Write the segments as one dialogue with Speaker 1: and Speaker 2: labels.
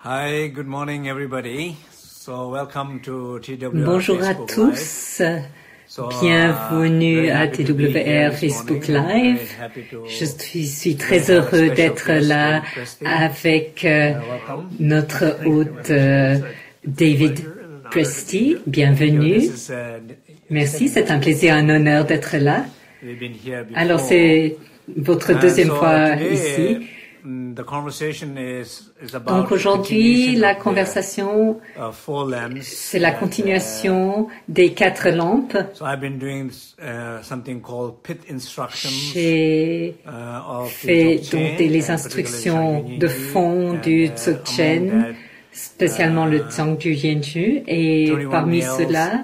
Speaker 1: Hi, good morning everybody. So welcome to TWR
Speaker 2: Bonjour à
Speaker 1: Facebook
Speaker 2: tous,
Speaker 1: Live.
Speaker 2: bienvenue à TWR Facebook Live. Je suis très heureux d'être là avec notre hôte David Presti. Bienvenue. Merci, c'est un plaisir et un honneur d'être là. Alors c'est votre deuxième fois ici. Donc aujourd'hui, la conversation, c'est la continuation des 4 lampes. J'ai fait donc les instructions de fond du Dzogchen, spécialement le Zhangju Yanju, et parmi cela,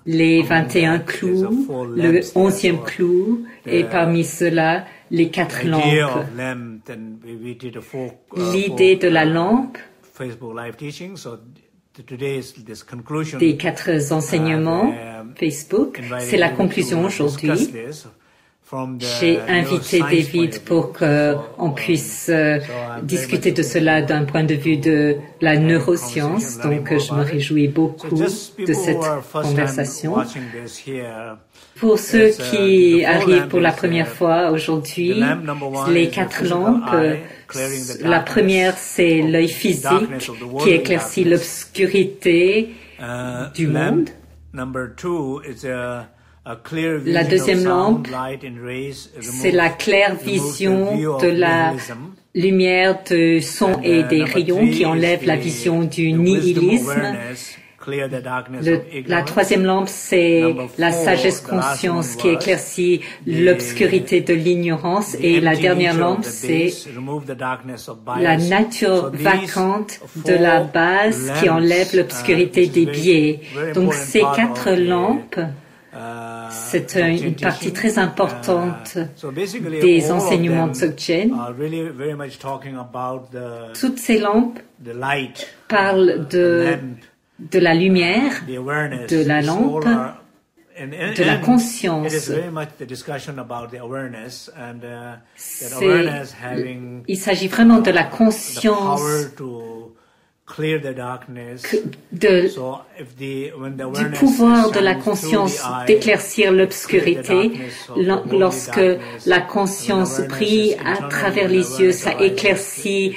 Speaker 2: les 21 clous, le 11e clou, et parmi cela, les 4 lampes. L'idée de la lampe, des 4 enseignements Facebook, c'est la conclusion aujourd'hui. J'ai invité David pour qu'on puisse discuter de cela d'un point de vue de la neuroscience. Donc, je me réjouis beaucoup de cette conversation. Pour ceux qui arrivent pour la première fois aujourd'hui, les 4 lampes, la première, c'est l'œil physique qui éclaircit l'obscurité du monde. La deuxième lampe, c'est la claire vision de la lumière de son et des rayons qui enlève la vision du nihilisme. La troisième lampe, c'est la sagesse conscience qui éclaircit l'obscurité de l'ignorance. Et la dernière lampe, c'est la nature vacante de la base qui enlève l'obscurité des biais. Donc ces 4 lampes, c'est une partie très importante des enseignements de Dzogchen. Toutes ces lampes parlent de la lumière, de la lampe, de la conscience. Il s'agit vraiment de la conscience, du pouvoir de la conscience d'éclaircir l'obscurité. Lorsque la conscience brille à travers les yeux, ça éclaircit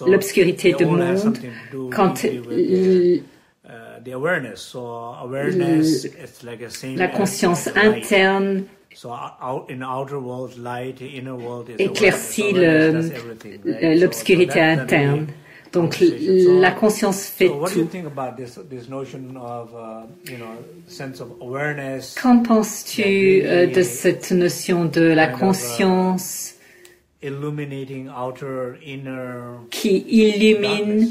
Speaker 2: l'obscurité du monde. Quand la conscience interne éclaircit l'obscurité interne. Donc, la conscience fait tout. Qu'en penses-tu de cette notion de la conscience qui illumine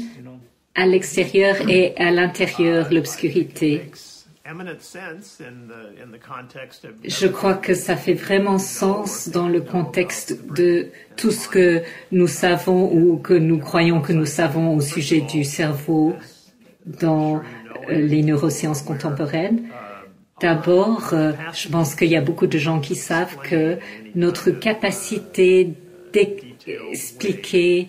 Speaker 2: à l'extérieur et à l'intérieur l'obscurité? Je crois que ça fait vraiment sens dans le contexte de tout ce que nous savons ou que nous croyons que nous savons au sujet du cerveau dans les neurosciences contemporaines. D'abord, je pense qu'il y a beaucoup de gens qui savent que notre capacité d'expliquer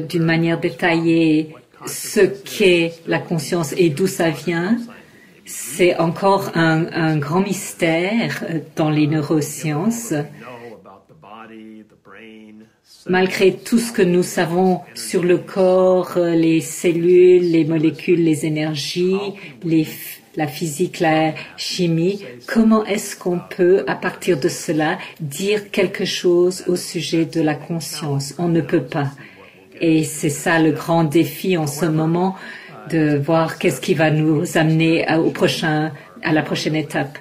Speaker 2: d'une manière détaillée ce qu'est la conscience et d'où ça vient, c'est encore un grand mystère dans les neurosciences. Malgré tout ce que nous savons sur le corps, les cellules, les molécules, les énergies, la physique, la chimie, comment est-ce qu'on peut, à partir de cela, dire quelque chose au sujet de la conscience? On ne peut pas. Et c'est ça le grand défi en ce moment, de voir qu'est-ce qui va nous amener à la prochaine étape.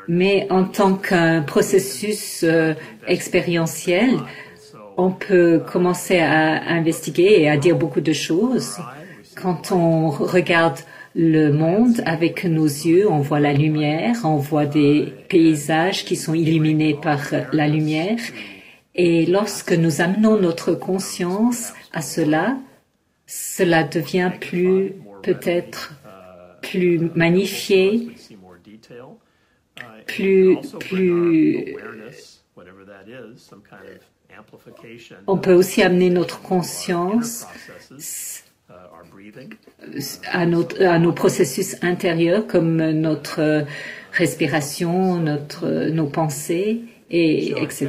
Speaker 2: Mais en tant qu'un processus expérientiel, on peut commencer à investiguer et à dire beaucoup de choses. Quand on regarde le monde avec nos yeux, on voit la lumière, on voit des paysages qui sont illuminés par la lumière. Et lorsque nous amenons notre conscience à cela, cela devient peut-être plus magnifié, plus On peut aussi amener notre conscience à nos processus intérieurs comme notre respiration, nos pensées, etc.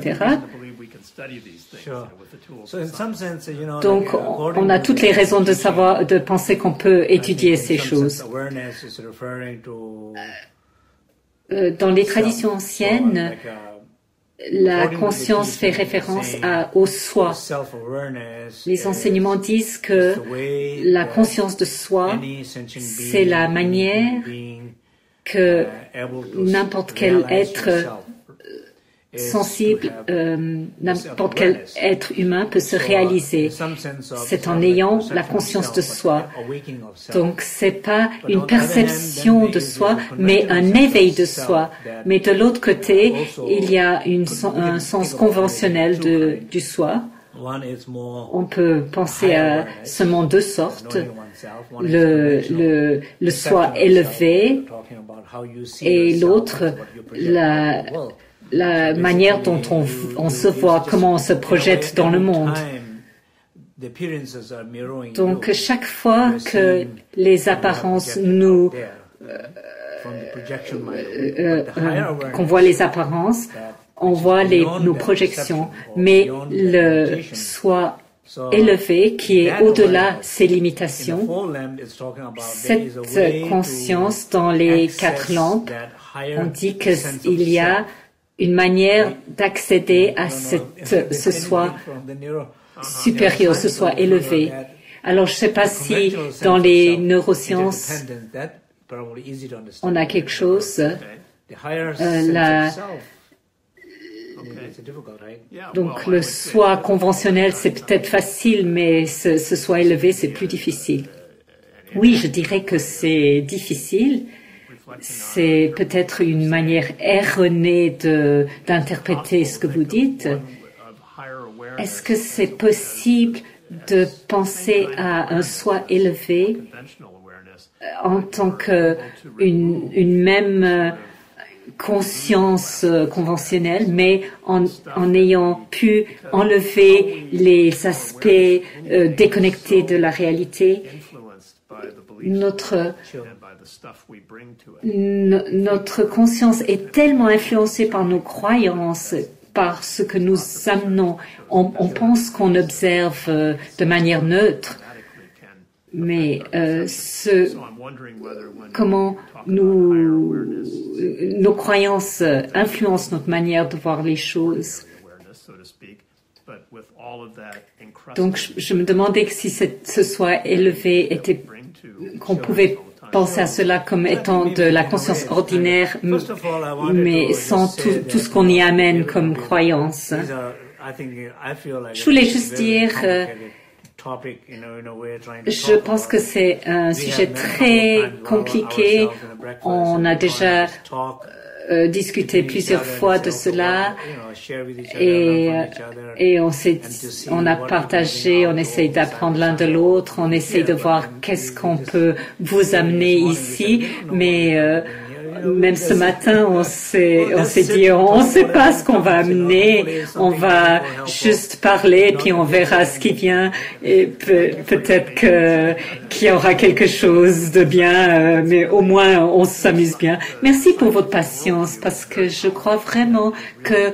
Speaker 2: Donc, on a toutes les raisons de penser qu'on peut étudier ces choses. Dans les traditions anciennes, la conscience fait référence au soi. Les enseignements disent que la conscience de soi, c'est la manière que n'importe quel être sensible, n'importe quel être humain peut se réaliser. C'est en ayant la conscience de soi. Donc, c'est pas une perception de soi, mais un éveil de soi. Mais de l'autre côté, il y a un sens conventionnel du soi. On peut penser à seulement deux sortes. Le soi élevé et l'autre, la manière dont on se voit, comment on se projette dans le monde. Donc, chaque fois que les apparences qu'on voit les apparences, on voit nos projections, mais le soi élevé qui est au-delà ses limitations, cette conscience dans les 4 lampes, on dit qu'il y a une manière d'accéder à ce soi supérieur, ce soi élevé. Alors, je ne sais pas si dans les neurosciences, on a quelque chose. Donc, le soi conventionnel, c'est peut-être facile, mais ce soi élevé, c'est plus difficile. Oui, je dirais que c'est difficile. C'est peut-être une manière erronée d'interpréter ce que vous dites. Est-ce que c'est possible de penser à un soi élevé en tant qu'une même conscience conventionnelle, mais en ayant pu enlever les aspects déconnectés de la réalité? Notre conscience est tellement influencée par nos croyances, par ce que nous amenons. On pense qu'on observe de manière neutre, mais comment nos croyances influencent notre manière de voir les choses. Donc, je me demandais si ce soi élevé était, qu'on pouvait penser à cela comme étant de la conscience ordinaire, mais sans tout ce qu'on y amène comme croyance. Je voulais juste dire, je pense que c'est un sujet très compliqué. On a déjà discuté plusieurs fois de cela et on a partagé, on essaye d'apprendre l'un de l'autre, on essaye de voir qu'est-ce qu'on peut vous amener ici, mais même ce matin, on s'est dit, on ne sait pas ce qu'on va amener, on va juste parler, puis on verra ce qui vient, et peut-être qu'il y aura quelque chose de bien, mais au moins on s'amuse bien. Merci pour votre patience, parce que je crois vraiment que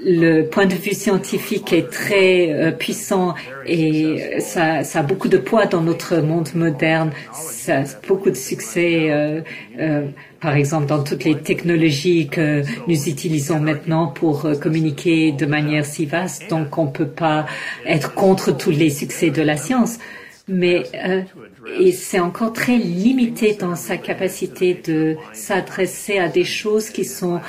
Speaker 2: le point de vue scientifique est très puissant et ça a beaucoup de poids dans notre monde moderne. Ça a beaucoup de succès, par exemple, dans toutes les technologies que nous utilisons maintenant pour communiquer de manière si vaste. Donc, on ne peut pas être contre tous les succès de la science. Mais et c'est encore très limité dans sa capacité de s'adresser à des choses qui sont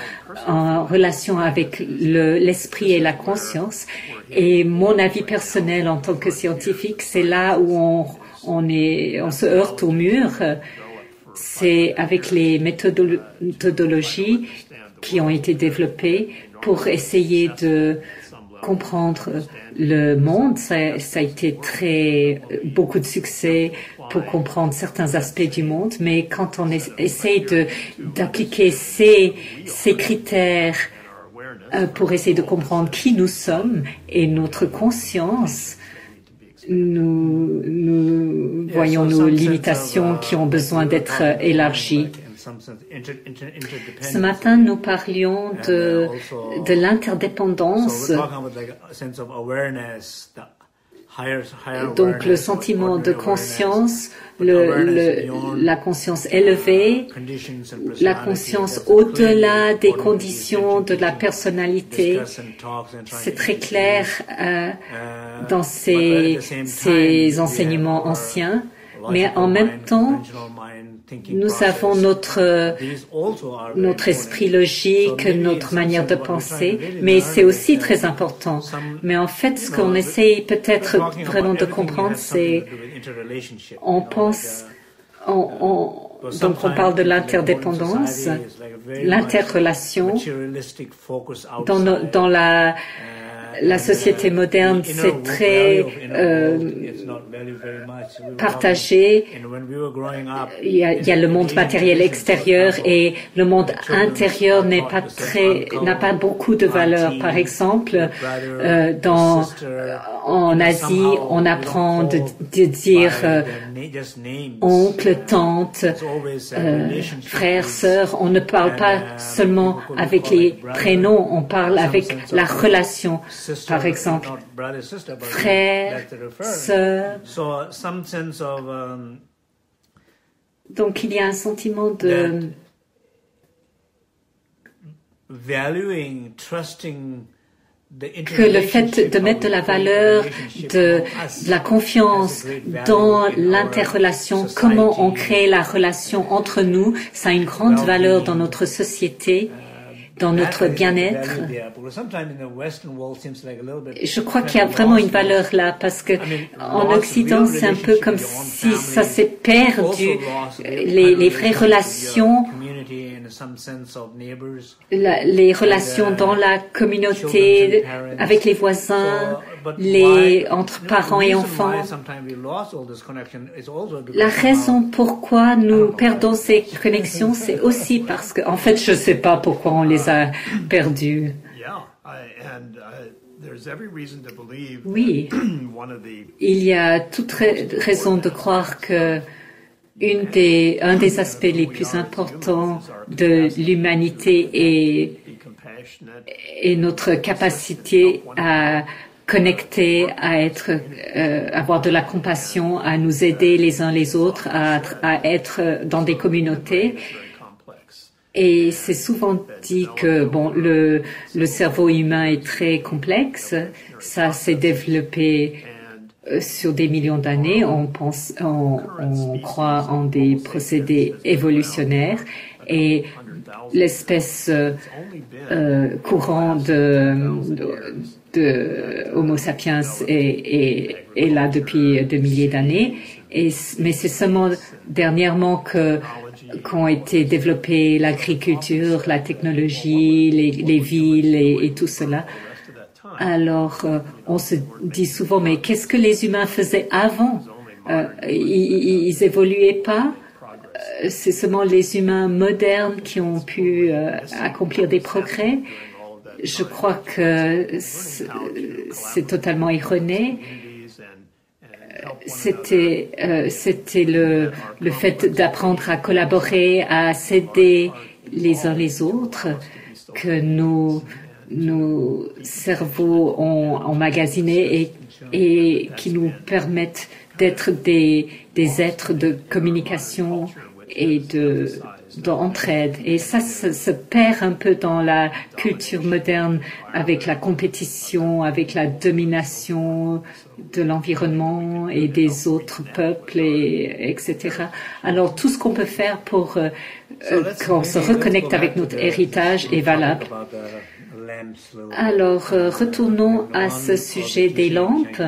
Speaker 2: en relation avec l'esprit et la conscience. Et mon avis personnel en tant que scientifique, c'est là où on se heurte au mur. C'est avec les méthodologies qui ont été développées pour essayer de comprendre le monde. Ça a été beaucoup de succès pour comprendre certains aspects du monde, mais quand on essaye d'appliquer ces critères pour essayer de comprendre qui nous sommes et notre conscience. Nous voyons nos limitations qui ont besoin d'être élargies. Ce matin, nous parlions de l'interdépendance. Donc, le sentiment de conscience, la conscience élevée, la conscience au-delà des conditions de la personnalité. C'est très clair dans ces enseignements anciens, mais en même temps, nous avons notre esprit logique, notre manière de penser, mais c'est aussi très important. Mais en fait, ce qu'on essaye peut-être vraiment de comprendre, c'est on pense, donc on parle de l'interdépendance, l'interrelation. Dans la société moderne, c'est très partagé. Il y a le monde matériel extérieur et le monde intérieur n'a pas beaucoup de valeur. Par exemple, en Asie, on apprend de dire oncle, tante, frère, sœur. On ne parle pas seulement avec les prénoms, on parle avec la relation. Par exemple, frère, sœur. Donc il y a un sentiment de que le fait de mettre de la valeur, de la confiance dans l'interrelation, comment on crée la relation entre nous, ça a une grande valeur dans notre société, dans notre bien-être. Je crois qu'il y a vraiment une valeur là, parce que en Occident, c'est un peu comme si ça s'est perdu. Les vraies relations, les relations dans la communauté, avec les voisins, entre parents et enfants. La raison pourquoi nous perdons ces connexions, c'est aussi parce que, en fait, je ne sais pas pourquoi on les a perdues. Oui, il y a toute raison de croire que un des aspects les plus importants de l'humanité est notre capacité à connecter, avoir de la compassion, à nous aider les uns les autres, à être dans des communautés. Et c'est souvent dit que le cerveau humain est très complexe. Ça s'est développé sur des millions d'années. On croit en des procédés évolutionnaires et l'espèce courant de Homo sapiens est là depuis 2 milliers d'années. Mais c'est seulement dernièrement qu'ont été développées l'agriculture, la technologie, les villes et tout cela. Alors, on se dit souvent, mais qu'est-ce que les humains faisaient avant? Ils évoluaient pas. C'est seulement les humains modernes qui ont pu accomplir des progrès. Je crois que c'est totalement erroné. C'était le fait d'apprendre à collaborer, à s'aider les uns les autres, que nos cerveaux ont emmagasiné et qui nous permettent d'être des êtres de communication et d'entraide. Et ça se perd un peu dans la culture moderne avec la compétition, avec la domination de l'environnement et des autres peuples, etc. Alors tout ce qu'on peut faire pour qu'on se reconnecte avec notre héritage est valable. Alors, retournons à ce sujet des lampes.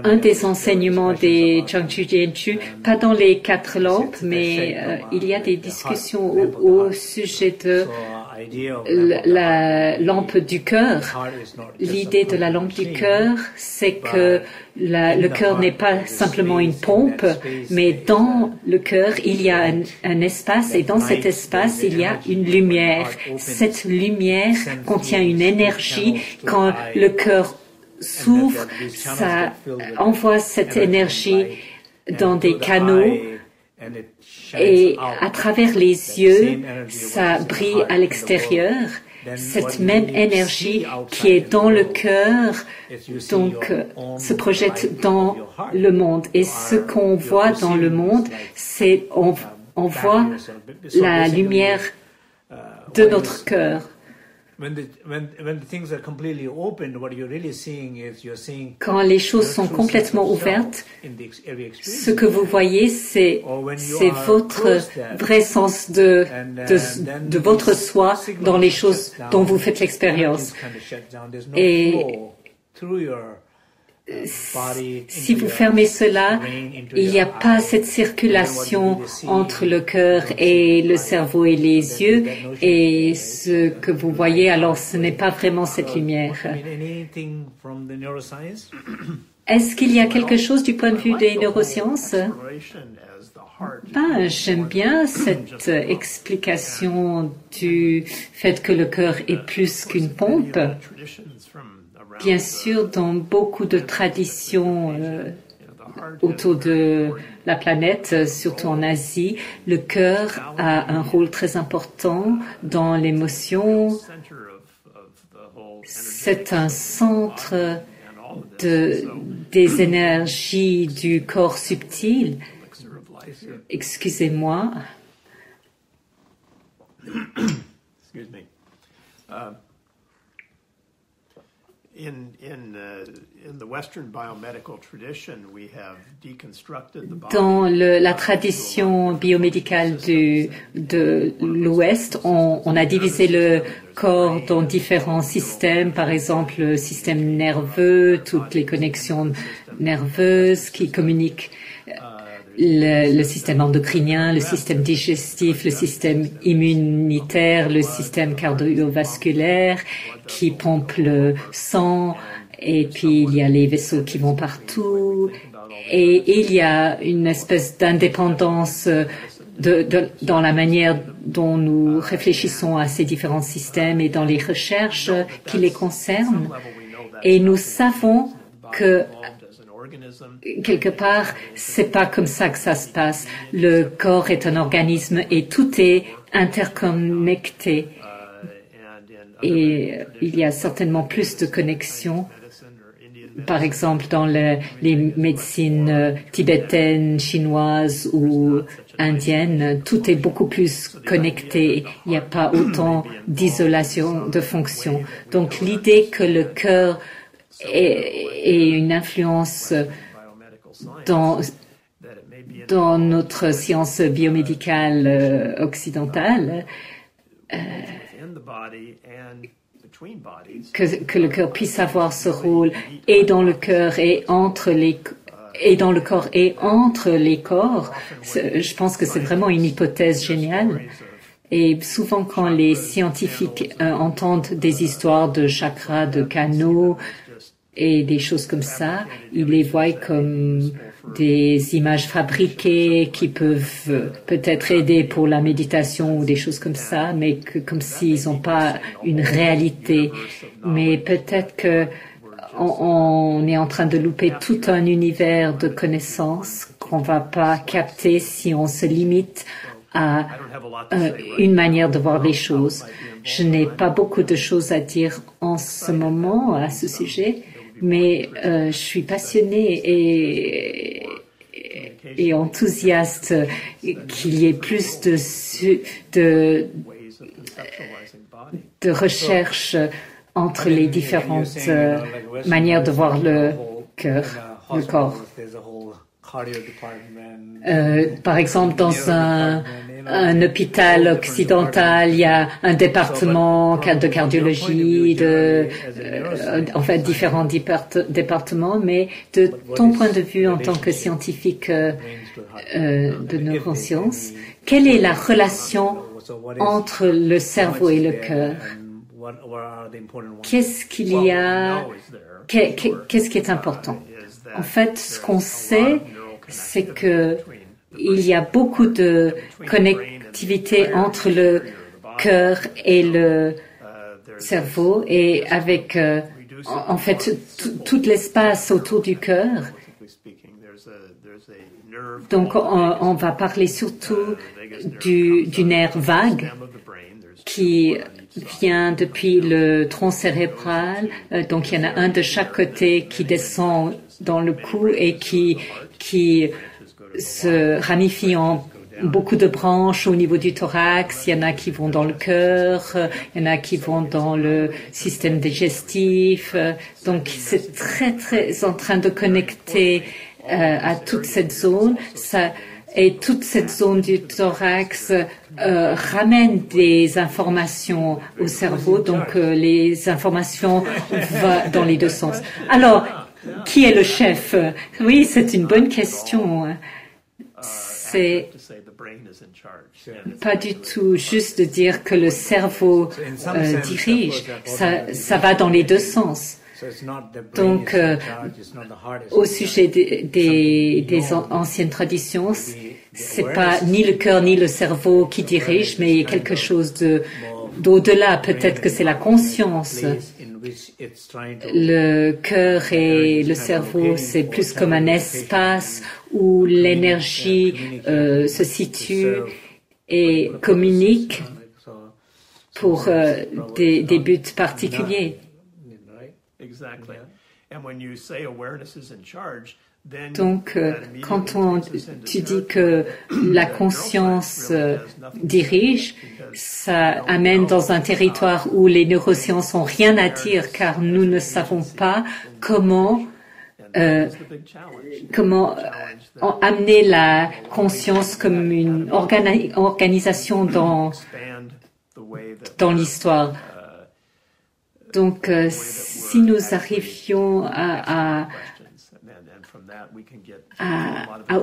Speaker 2: Un des enseignements des Zhangzhu Jianzhu, pas dans les 4 lampes, mais il y a des discussions au sujet de la lampe du cœur. L'idée de la lampe du cœur, c'est que le cœur n'est pas simplement une pompe, mais dans le cœur, il y a un espace et dans cet espace, il y a une lumière. Cette lumière contient une énergie. Quand le cœur s'ouvre, ça envoie cette énergie dans des canaux et à travers les yeux, ça brille à l'extérieur. Cette même énergie qui est dans le cœur, donc, se projette dans le monde. Et ce qu'on voit dans le monde, c'est on voit la lumière de notre cœur. Quand les choses sont complètement ouvertes, ce que vous voyez, c'est votre vrai sens de votre soi dans les choses dont vous faites l'expérience. Et si vous fermez cela, il n'y a pas cette circulation entre le cœur et le cerveau et les yeux, et ce que vous voyez, alors ce n'est pas vraiment cette lumière. Est-ce qu'il y a quelque chose du point de vue des neurosciences? J'aime bien cette explication du fait que le cœur est plus qu'une pompe. Bien sûr, dans beaucoup de traditions autour de la planète, surtout en Asie, le cœur a un rôle très important dans l'émotion. C'est un centre des énergies du corps subtil. Excusez-moi. Dans la tradition biomédicale de l'Ouest, on a divisé le corps dans différents systèmes, par exemple le système nerveux, toutes les connexions nerveuses qui communiquent, le système endocrinien, le système digestif, le système immunitaire, le système cardiovasculaire qui pompe le sang, et puis il y a les vaisseaux qui vont partout, et il y a une espèce d'indépendance dans la manière dont nous réfléchissons à ces différents systèmes et dans les recherches qui les concernent. Et nous savons que quelque part, c'est pas comme ça que ça se passe. Le corps est un organisme et tout est interconnecté. Et il y a certainement plus de connexions. Par exemple, dans les médecines tibétaines, chinoises ou indiennes, tout est beaucoup plus connecté. Il n'y a pas autant d'isolation de fonctions. Donc, l'idée que le cœur ait une influence dans notre science biomédicale occidentale, que le cœur puisse avoir ce rôle et dans le cœur et dans le corps et entre les corps, je pense que c'est vraiment une hypothèse géniale. Et souvent, quand les scientifiques entendent des histoires de chakras, de canaux et des choses comme ça, ils les voient comme des images fabriquées qui peuvent peut-être aider pour la méditation ou des choses comme ça, mais comme s'ils n'ont pas une réalité. Mais peut-être que on est en train de louper tout un univers de connaissances qu'on va pas capter si on se limite à une manière de voir les choses. Je n'ai pas beaucoup de choses à dire en ce moment à ce sujet, mais je suis passionnée et enthousiaste qu'il y ait plus de recherche entre les différentes manières de voir le cœur, le corps. Par exemple, dans un hôpital occidental, il y a un département de cardiologie, en fait, différents départements, mais de ton point de vue en tant que scientifique de neurosciences, quelle est la relation entre le cerveau et le cœur. Qu'est-ce qu'il y a, qu'est-ce qui est important? En fait, ce qu'on sait, c'est que il y a beaucoup de connectivité entre le cœur et le cerveau et avec, en fait, tout l'espace autour du cœur. Donc, on va parler surtout du nerf vague qui vient depuis le tronc cérébral. Donc, il y en a un de chaque côté qui descend dans le cou et qui se ramifie en beaucoup de branches au niveau du thorax. Il y en a qui vont dans le cœur, il y en a qui vont dans le système digestif. Donc, c'est très en train de connecter à toute cette zone. Et toute cette zone du thorax ramène des informations au cerveau. Donc, les informations vont dans les deux sens. Alors, qui est le chef? Oui, c'est une bonne question. C'est pas du tout juste de dire que le cerveau dirige. Ça va dans les deux sens. Donc, au sujet des anciennes traditions, c'est pas ni le cœur ni le cerveau qui dirige, mais quelque chose d'au-delà. Peut-être que c'est la conscience. Le cœur et le cerveau, c'est plus comme un espace où l'énergie se situe et communique pour des buts particuliers. Donc, quand tu dis que la conscience dirige, ça amène dans un territoire où les neurosciences ont rien à dire, car nous ne savons pas comment amener la conscience comme une organisation dans l'histoire. Donc, si nous arrivions à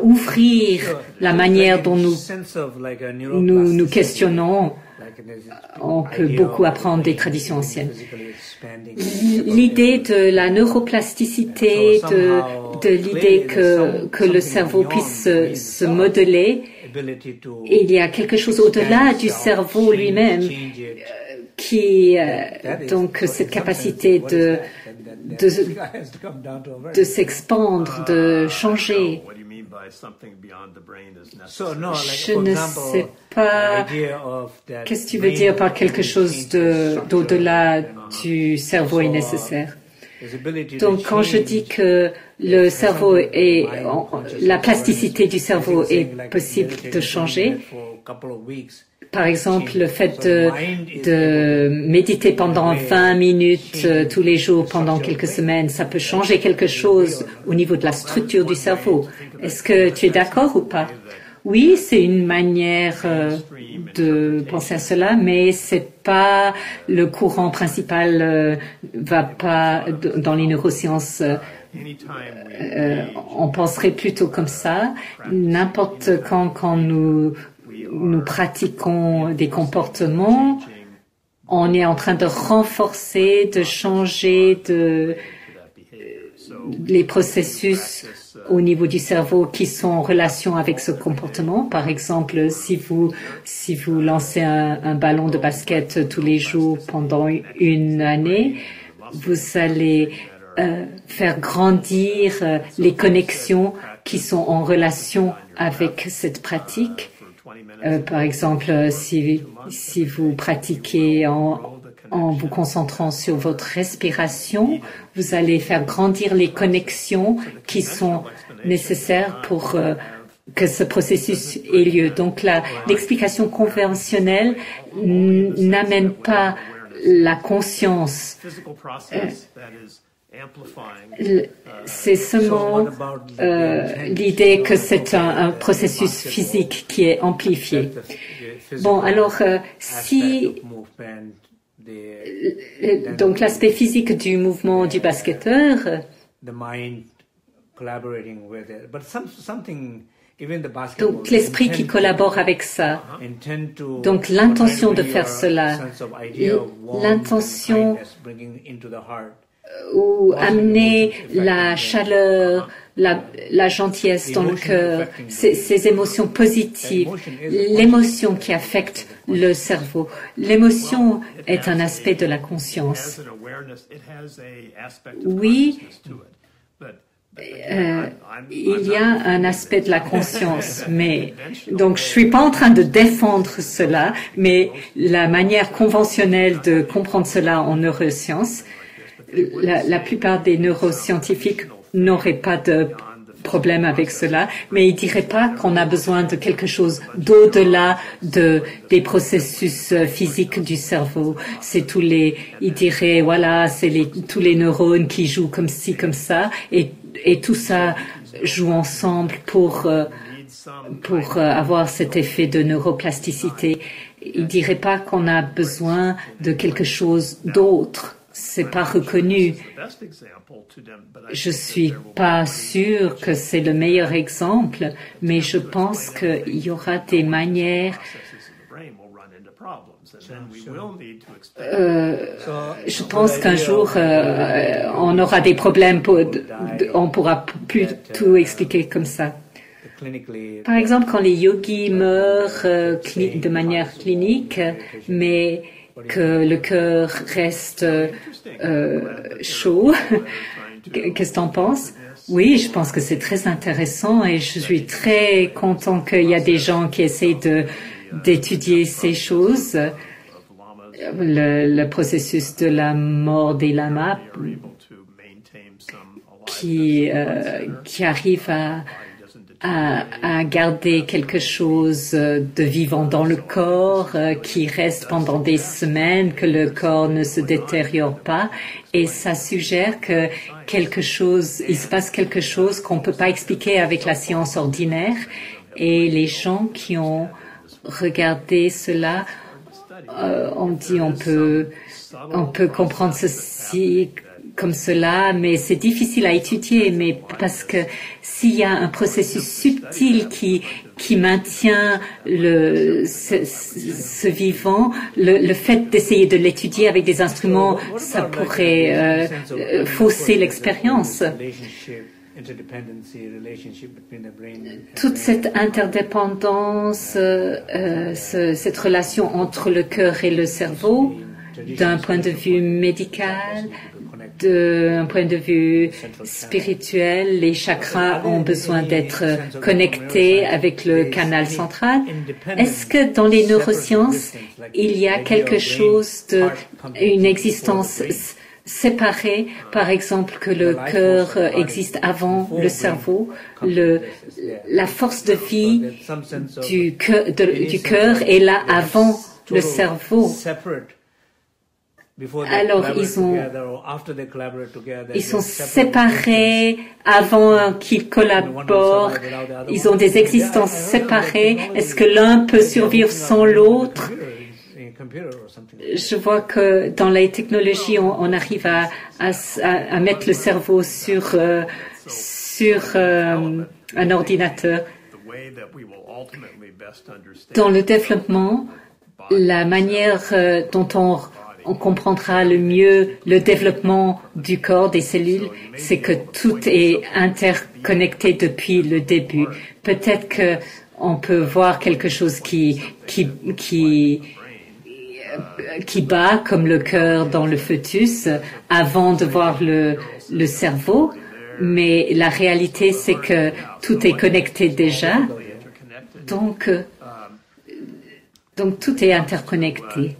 Speaker 2: ouvrir la manière dont nous questionnons, on peut beaucoup apprendre des traditions anciennes. L'idée de la neuroplasticité, de l'idée que le cerveau puisse se modeler, il y a quelque chose au-delà du cerveau lui-même qui, donc, cette capacité de s'expandre, de changer. Je ne sais pas qu'est-ce que tu veux dire par quelque chose d'au-delà du cerveau est nécessaire. Donc, quand je dis que le cerveau la plasticité du cerveau est possible de changer, par exemple, le fait de méditer pendant 20 minutes tous les jours pendant quelques semaines, ça peut changer quelque chose au niveau de la structure du cerveau. Est-ce que tu es d'accord ou pas? Oui, c'est une manière de penser à cela, mais c'est pas le courant principal, va pas dans les neurosciences. On penserait plutôt comme ça. N'importe quand nous pratiquons des comportements, on est en train de renforcer, de changer les processus au niveau du cerveau qui sont en relation avec ce comportement. Par exemple, si vous lancez un ballon de basket tous les jours pendant une année, vous allez faire grandir les connexions qui sont en relation avec cette pratique. Par exemple, si vous pratiquez en vous concentrant sur votre respiration, vous allez faire grandir les connexions qui sont nécessaires pour que ce processus ait lieu. Donc, l'explication conventionnelle n'amène pas la conscience. C'est seulement l'idée que c'est un processus physique qui est amplifié. Bon, alors, donc l'aspect physique du mouvement du basketteur, Donc l'esprit qui collabore avec ça. Donc l'intention de faire cela, l'intention ou amener la chaleur, la gentillesse dans le cœur, ces émotions positives, l'émotion qui affecte le cerveau. L'émotion est un aspect de la conscience. Oui, il y a un aspect de la conscience, mais donc je suis pas en train de défendre cela, mais la manière conventionnelle de comprendre cela en neurosciences, la plupart des neuroscientifiques n'auraient pas de problème avec cela, mais ils diraient pas qu'on a besoin de quelque chose d'au-delà des processus physiques du cerveau. C'est ils diraient, voilà, c'est tous les neurones qui jouent comme ci, comme ça, et tout ça joue ensemble pour avoir cet effet de neuroplasticité. Ils diraient pas qu'on a besoin de quelque chose d'autre. C'est pas reconnu. Je suis pas sûre que c'est le meilleur exemple, mais je pense qu'il y aura des manières. Je pense qu'un jour, on aura des problèmes. On pourra plus tout expliquer comme ça. Par exemple, quand les yogis meurent de manière clinique, mais que le cœur reste chaud. Qu'est-ce que tu en penses? Oui, je pense que c'est très intéressant et je suis très content qu'il y a des gens qui essayent d'étudier ces choses. Le processus de la mort des lamas qui arrive à garder quelque chose de vivant dans le corps, qui reste pendant des semaines, que le corps ne se détériore pas. Et ça suggère que il se passe quelque chose qu'on peut pas expliquer avec la science ordinaire. Et les gens qui ont regardé cela ont dit on peut comprendre ceci comme cela, mais c'est difficile à étudier, mais parce que s'il y a un processus subtil qui maintient ce vivant, le fait d'essayer de l'étudier avec des instruments, ça pourrait fausser l'expérience. Toute cette interdépendance, cette relation entre le cœur et le cerveau, d'un point de vue médical, d'un point de vue spirituel, les chakras ont besoin d'être connectés avec le canal central. Est-ce que dans les neurosciences, il y a quelque chose une existence séparée, par exemple que le cœur existe avant le cerveau, la force de vie du cœur est là avant le cerveau. Alors, ils sont séparés avant qu'ils collaborent. Ils ont des existences séparées. Est-ce que l'un peut survivre sans l'autre? Je vois que dans les technologies, on arrive à mettre le cerveau sur un ordinateur. Dans le développement, la manière dont on comprendra le mieux le développement du corps, des cellules, c'est que tout est interconnecté depuis le début. Peut-être que on peut voir quelque chose qui bat comme le cœur dans le fœtus avant de voir le cerveau, mais la réalité c'est que tout est connecté déjà. Donc tout est interconnecté.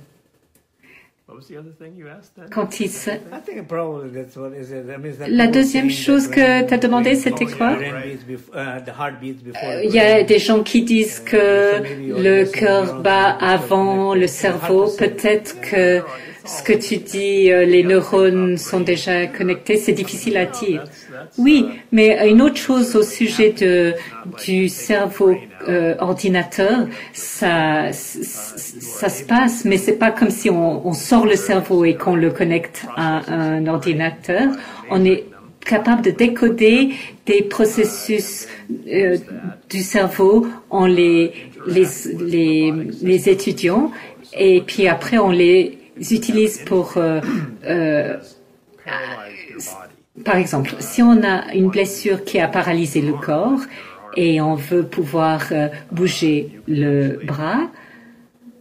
Speaker 2: La deuxième chose que tu as demandé, c'était quoi? Il y a des gens qui disent que le cœur bat avant le cerveau. Peut-être que ce que tu dis, les neurones sont déjà connectés, c'est difficile à dire. Oui, mais une autre chose au sujet du cerveau ordinateur, ça se passe, mais c'est pas comme si on sort le cerveau et qu'on le connecte à un ordinateur. On est capables de décoder des processus du cerveau en les étudiant, et puis après on les utilise pour par exemple, si on a une blessure qui a paralysé le corps et on veut pouvoir bouger le bras,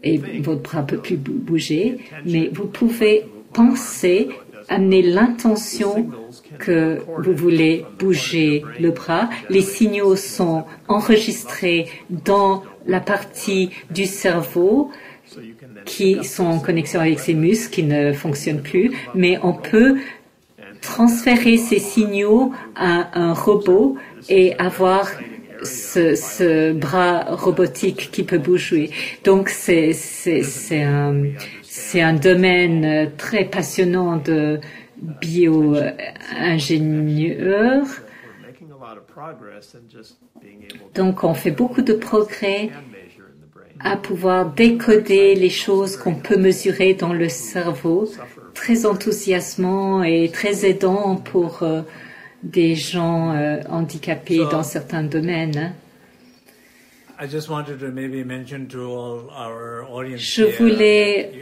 Speaker 2: et votre bras ne peut plus bouger, mais vous pouvez penser, amener l'intention que vous voulez bouger le bras. Les signaux sont enregistrés dans la partie du cerveau qui sont en connexion avec ces muscles qui ne fonctionnent plus, mais on peut transférer ces signaux à un robot et avoir ce bras robotique qui peut bouger. Donc c'est un domaine très passionnant de bio-ingénieur. Donc on fait beaucoup de progrès à pouvoir décoder les choses qu'on peut mesurer dans le cerveau, très enthousiasmant et très aidant pour des gens handicapés dans certains domaines. Je voulais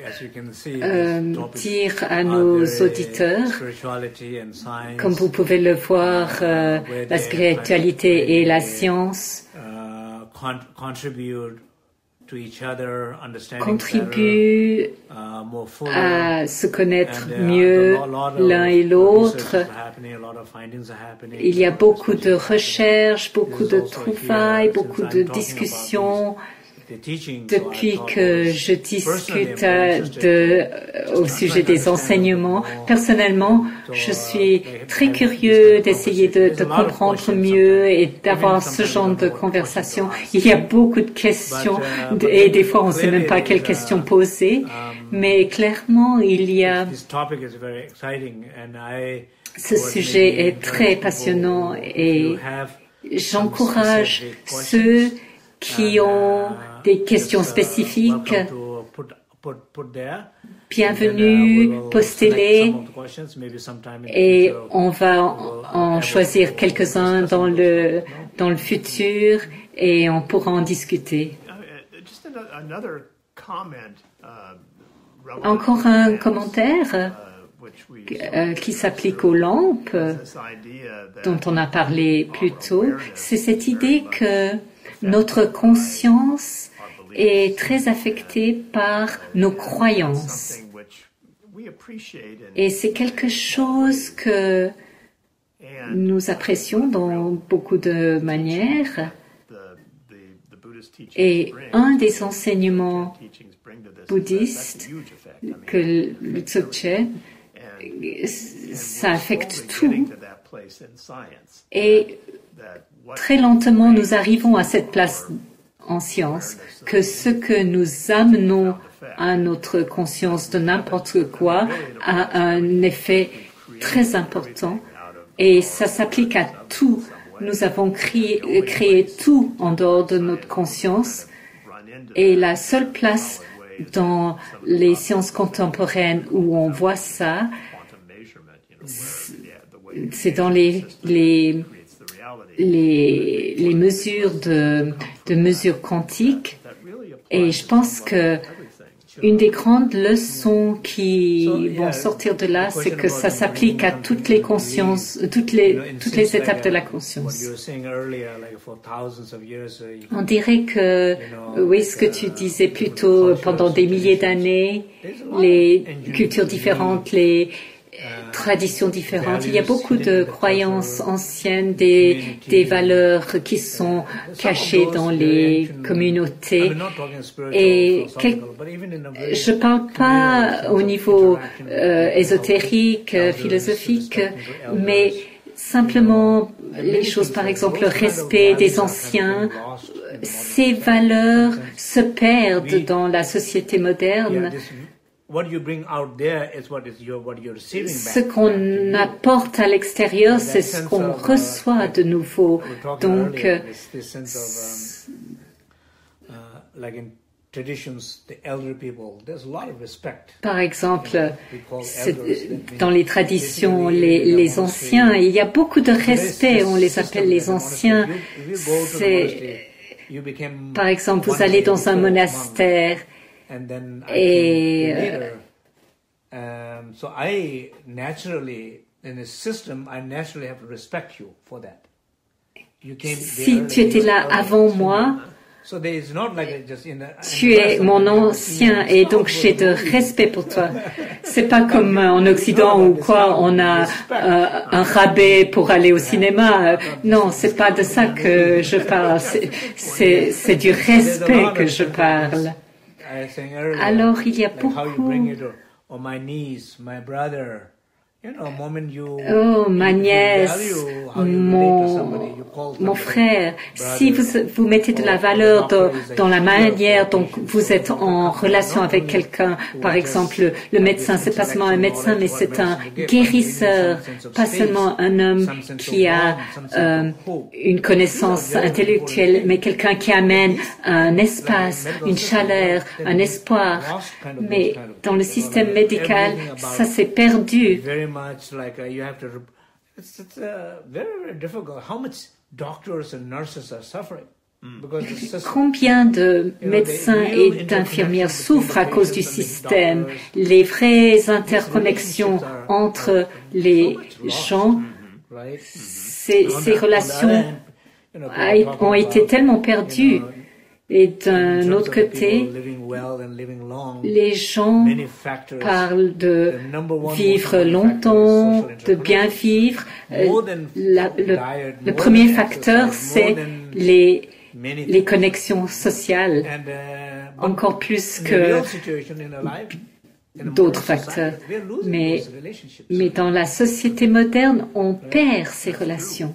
Speaker 2: dire à nos auditeurs, comme vous pouvez le voir, la spiritualité et la science contribuent à se connaître mieux l'un et l'autre. Il y a beaucoup de recherches, beaucoup de trouvailles, beaucoup de discussions. Depuis que je discute au sujet des enseignements, personnellement, je suis très curieux d'essayer de comprendre mieux et d'avoir ce genre de conversation. Il y a beaucoup de questions et des fois on ne sait même pas quelles questions poser, mais clairement il y a... Ce sujet est très passionnant et j'encourage ceux qui ont des questions spécifiques. Bienvenue, postez-les et on va en choisir quelques-uns dans le futur et on pourra en discuter. Encore un commentaire qui s'applique aux lampes dont on a parlé plus tôt, c'est cette idée que notre conscience est très affectée par nos croyances. Et c'est quelque chose que nous apprécions dans beaucoup de manières. Et un des enseignements bouddhistes que le Dzogchen, ça affecte tout. Et très lentement, nous arrivons à cette place en science, que ce que nous amenons à notre conscience de n'importe quoi a un effet très important et ça s'applique à tout. Nous avons créé tout en dehors de notre conscience et la seule place dans les sciences contemporaines où on voit ça, c'est dans les mesures de mesures quantiques. Et je pense que une des grandes leçons qui vont sortir de là, c'est que ça s'applique à toutes les consciences, toutes les étapes de la conscience. On dirait que, oui, ce que tu disais plus tôt, pendant des milliers d'années, les cultures différentes, les traditions différentes. Il y a beaucoup de croyances anciennes, des valeurs qui sont cachées dans les communautés. Et je ne parle pas au niveau ésotérique, philosophique, mais simplement les choses, par exemple, le respect des anciens. Ces valeurs se perdent dans la société moderne. Ce qu'on apporte à l'extérieur, c'est ce qu'on reçoit de nouveau. Donc, Par exemple, dans les traditions, les anciens, il y a beaucoup de respect, on les appelle les anciens. Par exemple, vous allez dans un monastère et
Speaker 1: so I naturally, in a system, I naturally have to respect you for that.
Speaker 2: Si tu étais là avant moi, tu es mon ancien et donc j'ai de respect pour toi. C'est pas comme en Occident où quoi on a un rabais pour aller au cinéma. Non, c'est pas de ça que je parle. C'est du respect que je parle. Alors il y a beaucoup. Oh, ma nièce, mon frère, si vous mettez de la valeur dans la manière dont vous êtes en relation avec quelqu'un, par exemple, le médecin, c'est pas seulement un médecin, mais c'est un guérisseur, pas seulement un homme qui a une connaissance intellectuelle, mais quelqu'un qui amène un espace, une chaleur, un espoir. Mais dans le système médical, ça s'est perdu.
Speaker 1: Much like you have to. It's very, very difficult. How much doctors and nurses are suffering?
Speaker 2: Combien de médecins et d'infirmières souffrent à cause du système? Les vraies interconnexions entre les gens, ces relations ont été tellement perdues. Et d'un autre côté, les gens parlent de vivre longtemps, de bien vivre. Le premier facteur, c'est les connexions sociales, encore plus que d'autres facteurs. Mais dans la société moderne, on perd ces relations.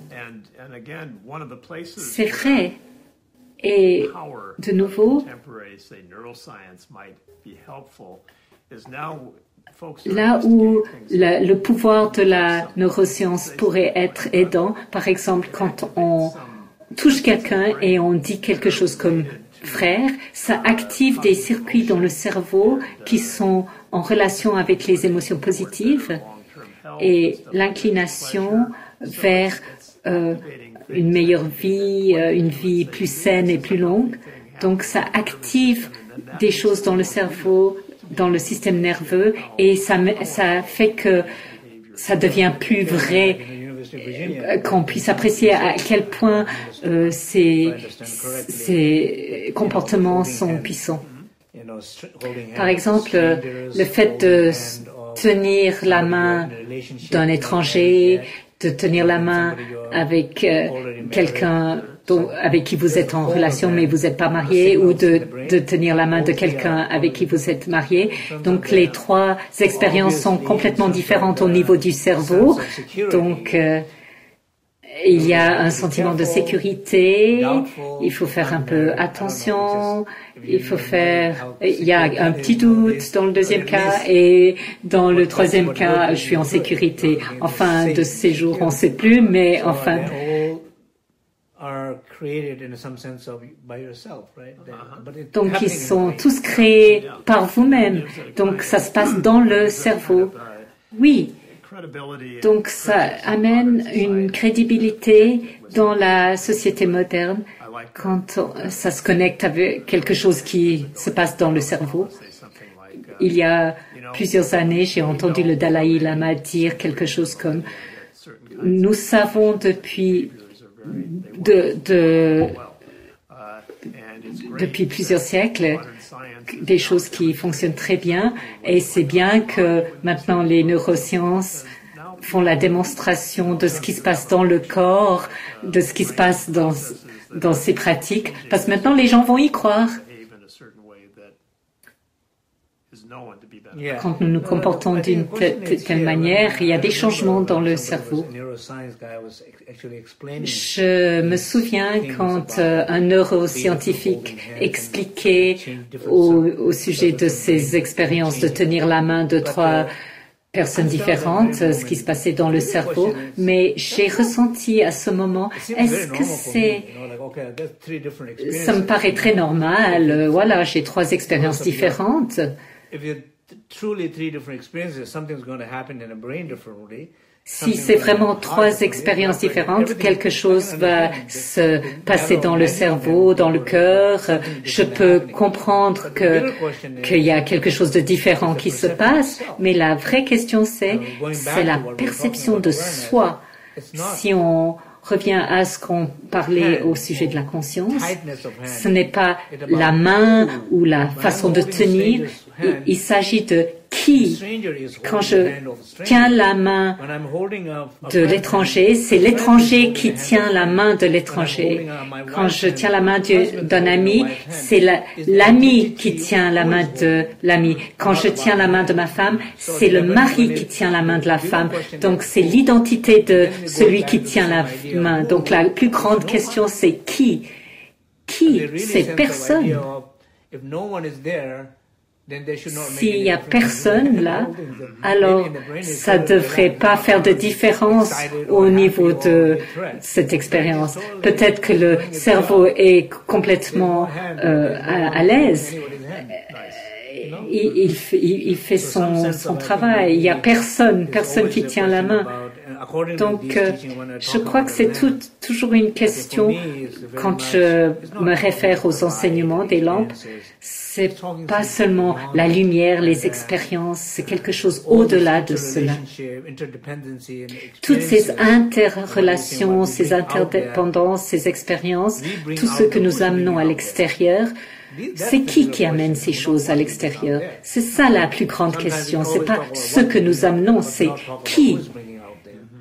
Speaker 2: C'est vrai. Et de nouveau, là où le pouvoir de la neuroscience pourrait être aidant, par exemple, quand on touche quelqu'un et on dit quelque chose comme frère, ça active des circuits dans le cerveau qui sont en relation avec les émotions positives et l'inclination vers une meilleure vie, une vie plus saine et plus longue. Donc, ça active des choses dans le cerveau, dans le système nerveux, et ça fait que ça devient plus vrai, qu'on puisse apprécier à quel point ces comportements sont puissants. Par exemple, le fait de tenir la main d'un étranger, de tenir la main avec quelqu'un avec qui vous êtes en relation mais vous n'êtes pas marié, ou de tenir la main de quelqu'un avec qui vous êtes marié. Donc les trois expériences sont complètement différentes au niveau du cerveau. Donc il y a un sentiment de sécurité, il faut faire un peu attention, il y a un petit doute dans le deuxième cas, et dans le troisième cas, je suis en sécurité. Enfin, de ces jours, on ne sait plus, mais enfin. Donc, ils sont tous créés par vous-même. Donc, ça se passe dans le cerveau. Oui. Donc, ça amène une crédibilité dans la société moderne quand ça se connecte avec quelque chose qui se passe dans le cerveau. Il y a plusieurs années, j'ai entendu le Dalai Lama dire quelque chose comme « Nous savons depuis plusieurs siècles des choses qui fonctionnent très bien, et c'est bien que maintenant les neurosciences font la démonstration de ce qui se passe dans le corps, de ce qui se passe dans ces pratiques, parce que maintenant les gens vont y croire. Quand nous nous comportons d'une telle manière, il y a des changements dans le cerveau. Je me souviens quand un neuroscientifique expliquait au sujet de ses expériences de tenir la main de trois personnes différentes, ce qui se passait dans le cerveau, mais j'ai ressenti à ce moment, est-ce que ça me paraît très normal, voilà, j'ai 3 expériences différentes. Si c'est vraiment 3 expériences différentes, quelque chose va se passer dans le cerveau, dans le cœur. Je peux comprendre qu'il y a quelque chose de différent qui se passe, mais la vraie question c'est la perception de soi. Si on revient à ce qu'on parlait au sujet de la conscience, ce n'est pas la main ou la façon de tenir, il s'agit de qui. Quand je tiens la main de l'étranger, c'est l'étranger qui tient la main de l'étranger. Quand je tiens la main d'un ami, c'est l'ami qui tient la main de l'ami. Quand je tiens la main de ma femme, c'est le mari qui tient la main de la femme. Donc c'est l'identité de celui qui tient la main. Donc la plus grande question, c'est qui? Qui? C'est personne. S'il n'y a personne là, alors ça ne devrait pas faire de différence au niveau de cette expérience. Peut-être que le cerveau est complètement à l'aise. Il fait son travail. Il n'y a personne qui tient la main. Donc, je crois que c'est toujours une question, quand je me réfère aux enseignements des lampes, c'est pas seulement la lumière, les expériences, c'est quelque chose au-delà de cela. Toutes ces interrelations, ces interdépendances, ces expériences, tout ce que nous amenons à l'extérieur, c'est qui amène ces choses à l'extérieur? C'est ça la plus grande question. C'est pas ce que nous amenons, c'est qui.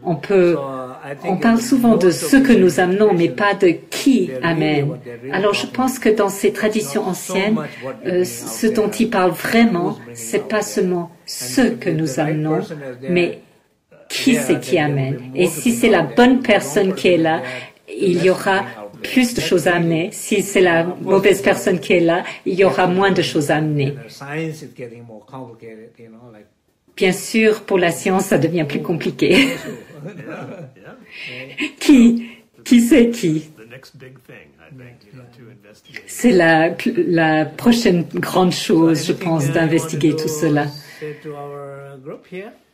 Speaker 2: On parle souvent de ce que nous amenons, mais pas de qui amène. Alors je pense que dans ces traditions anciennes, ce dont ils parlent vraiment, c'est pas seulement ce que nous amenons, mais qui c'est qui amène. Et si c'est la bonne personne qui est là, il y aura plus de choses à amener. Si c'est la mauvaise personne qui est là, il y aura moins de choses à amener. Bien sûr, pour la science, ça devient plus compliqué. Qui c'est qui? C'est la prochaine grande chose, je pense, d'investiguer tout cela.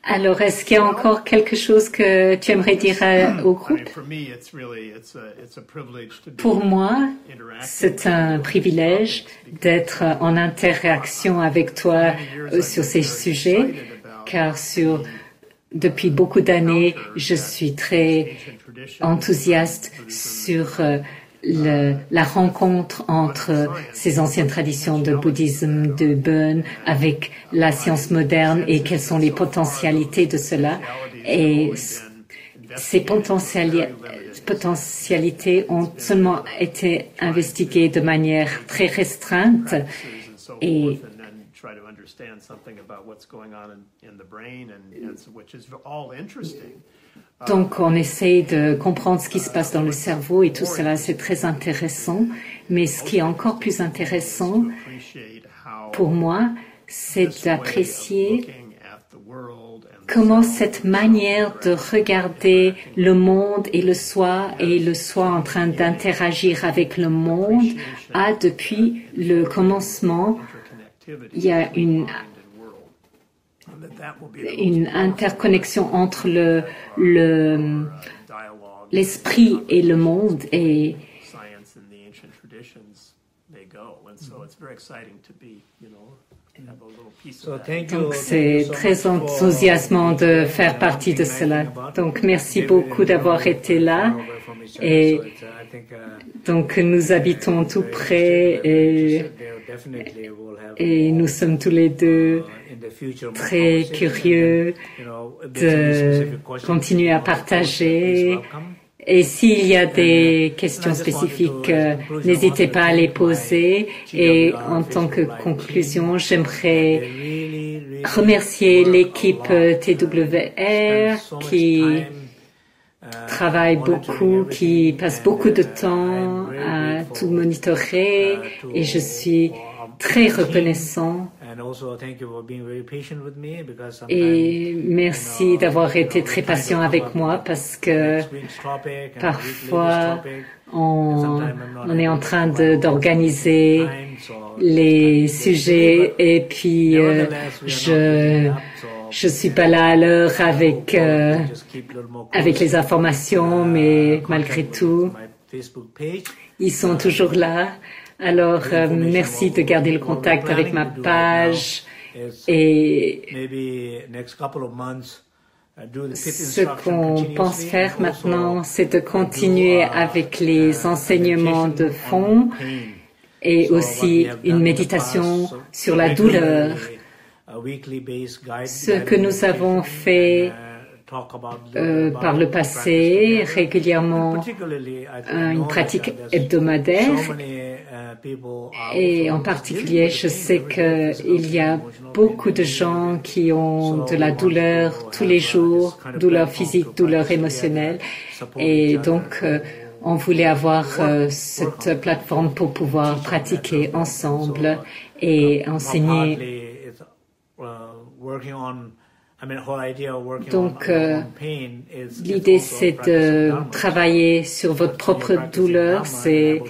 Speaker 2: Alors, est-ce qu'il y a encore quelque chose que tu aimerais dire au groupe? Pour moi, c'est un privilège d'être en interaction avec toi sur ces sujets, car depuis beaucoup d'années, je suis très enthousiaste sur la rencontre entre ces anciennes traditions de bouddhisme, de Bön, avec la science moderne et quelles sont les potentialités de cela. Et ces potentialités ont seulement été investiguées de manière très restreinte et donc on essaie de comprendre ce qui se passe dans le cerveau et tout cela, c'est très intéressant. Mais ce qui est encore plus intéressant pour moi, c'est d'apprécier comment cette manière de regarder le monde et le soi en train d'interagir avec le monde a depuis le commencement, il y a une interconnexion entre l'esprit et le monde et donc c'est très enthousiasmant de faire partie de cela. Donc merci beaucoup d'avoir été là et donc nous habitons tout près et nous sommes tous les deux très curieux de continuer à partager. Et s'il y a des questions spécifiques, n'hésitez pas à les poser. Et en tant que conclusion, j'aimerais remercier l'équipe TWR qui travaille beaucoup, qui passe beaucoup de temps à tout monitorer. Et je suis très reconnaissant Et merci d'avoir été très patient avec moi parce que parfois on est en train d'organiser les sujets et puis je suis pas là à l'heure avec les informations, mais malgré tout, ils sont toujours là. Alors, merci de garder le contact avec ma page et ce qu'on pense faire maintenant, c'est de continuer avec les enseignements de fond et aussi une méditation sur la douleur. Ce que nous avons fait par le passé, régulièrement, une pratique hebdomadaire. Et en particulier, je sais qu'il y a beaucoup de gens qui ont de la douleur tous les jours, douleur physique, douleur émotionnelle. Et donc, on voulait avoir cette plateforme pour pouvoir pratiquer ensemble et enseigner. Donc, l'idée, c'est de travailler sur votre propre douleur, c'est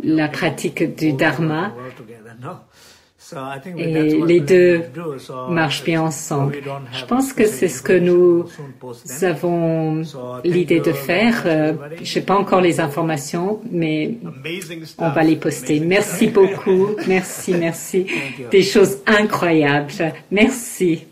Speaker 2: la pratique du Dharma, et les deux marchent bien ensemble. Je pense que c'est ce que nous avons l'idée de faire. Je n'ai pas encore les informations, mais on va les poster. Merci beaucoup. Merci. Des choses incroyables. Merci.